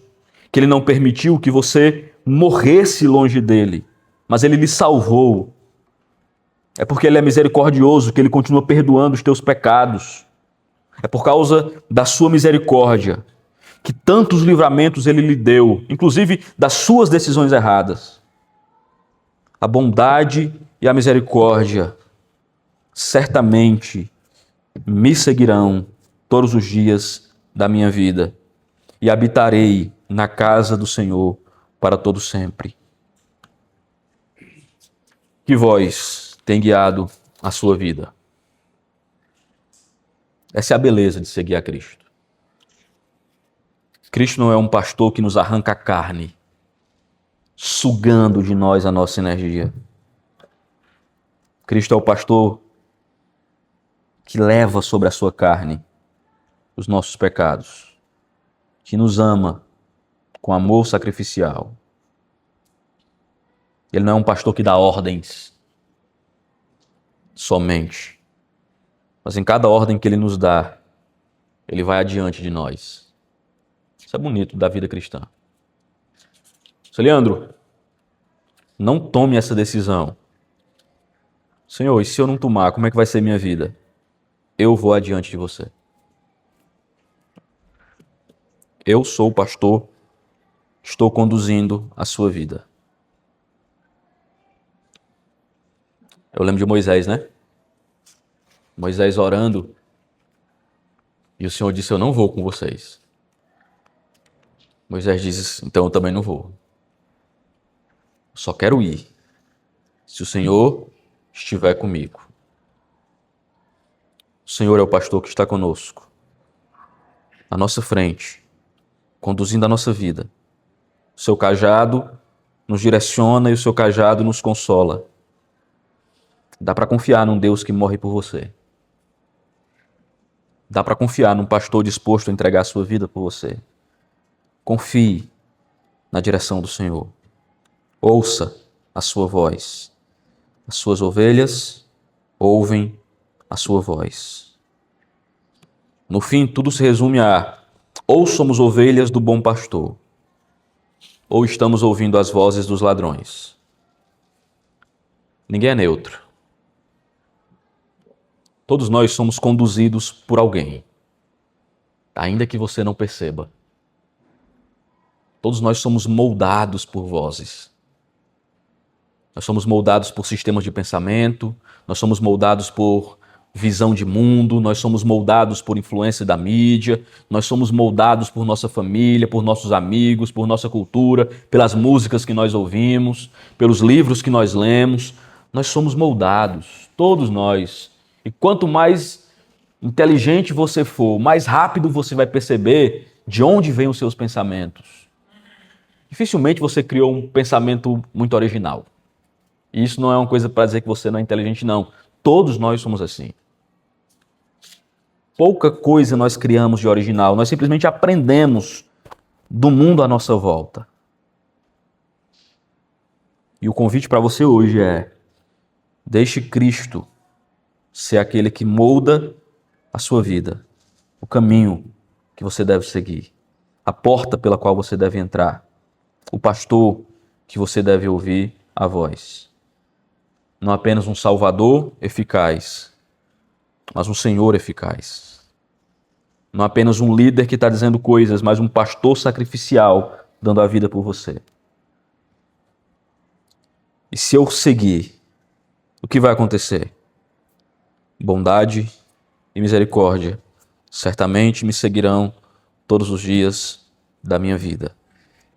que Ele não permitiu que você morresse longe dEle, mas Ele lhe salvou. É porque Ele é misericordioso que Ele continua perdoando os teus pecados. É por causa da sua misericórdia que tantos livramentos Ele lhe deu, inclusive das suas decisões erradas. A bondade e a misericórdia certamente me seguirão todos os dias da minha vida, e habitarei na casa do Senhor para todo sempre. Que voz tem guiado a sua vida? Essa é a beleza de seguir a Cristo. Cristo não é um pastor que nos arranca a carne, sugando de nós a nossa energia. Cristo é o pastor que leva sobre a sua carne os nossos pecados, que nos ama com amor sacrificial. Ele não é um pastor que dá ordens somente, mas em cada ordem que ele nos dá, ele vai adiante de nós. Isso é bonito da vida cristã. Seu Leandro, não tome essa decisão. Senhor, e se eu não tomar, como é que vai ser minha vida? Eu vou adiante de você. Eu sou o pastor que estou conduzindo a sua vida. Eu lembro de Moisés, né? Moisés orando, e o Senhor disse, eu não vou com vocês. Moisés disse, então eu também não vou. Eu só quero ir se o Senhor estiver comigo. O Senhor é o pastor que está conosco, à nossa frente, conduzindo a nossa vida. O seu cajado nos direciona e o seu cajado nos consola. Dá para confiar num Deus que morre por você. Dá para confiar num pastor disposto a entregar a sua vida por você. Confie na direção do Senhor. Ouça a sua voz. As suas ovelhas ouvem a sua voz. No fim, tudo se resume a: ou somos ovelhas do bom pastor, ou estamos ouvindo as vozes dos ladrões. Ninguém é neutro. Todos nós somos conduzidos por alguém, ainda que você não perceba. Todos nós somos moldados por vozes. Nós somos moldados por sistemas de pensamento, nós somos moldados por visão de mundo, nós somos moldados por influência da mídia, nós somos moldados por nossa família, por nossos amigos, por nossa cultura, pelas músicas que nós ouvimos, pelos livros que nós lemos. Nós somos moldados, todos nós. E quanto mais inteligente você for, mais rápido você vai perceber de onde vêm os seus pensamentos. Dificilmente você criou um pensamento muito original. E isso não é uma coisa para dizer que você não é inteligente, não. Todos nós somos assim. Pouca coisa nós criamos de original. Nós simplesmente aprendemos do mundo à nossa volta. E o convite para você hoje é: deixe Cristo ser aquele que molda a sua vida, o caminho que você deve seguir, a porta pela qual você deve entrar, o pastor que você deve ouvir a voz. Não apenas um Salvador eficaz, mas um Senhor eficaz. Não apenas um líder que está dizendo coisas, mas um pastor sacrificial dando a vida por você. E se eu seguir, o que vai acontecer? Bondade e misericórdia certamente me seguirão todos os dias da minha vida.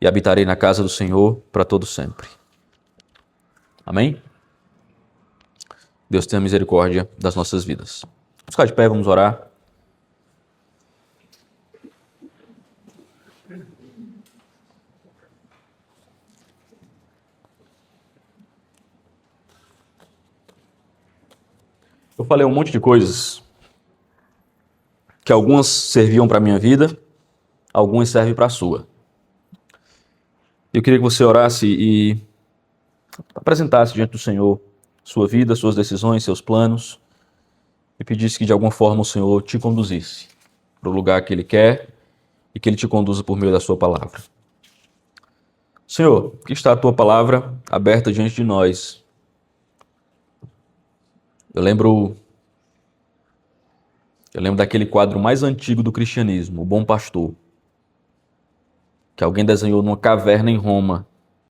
E habitarei na casa do Senhor para todo sempre. Amém? Deus tenha misericórdia das nossas vidas. Vamos ficar de pé, vamos orar. Eu falei um monte de coisas que algumas serviam para a minha vida, algumas servem para a sua. Eu queria que você orasse e apresentasse diante do Senhor sua vida, suas decisões, seus planos, e pedisse que de alguma forma o Senhor te conduzisse para o lugar que Ele quer e que Ele te conduza por meio da sua palavra. Senhor, aqui está a tua palavra aberta diante de nós. Eu lembro daquele quadro mais antigo do cristianismo, o Bom Pastor, que alguém desenhou numa caverna em Roma,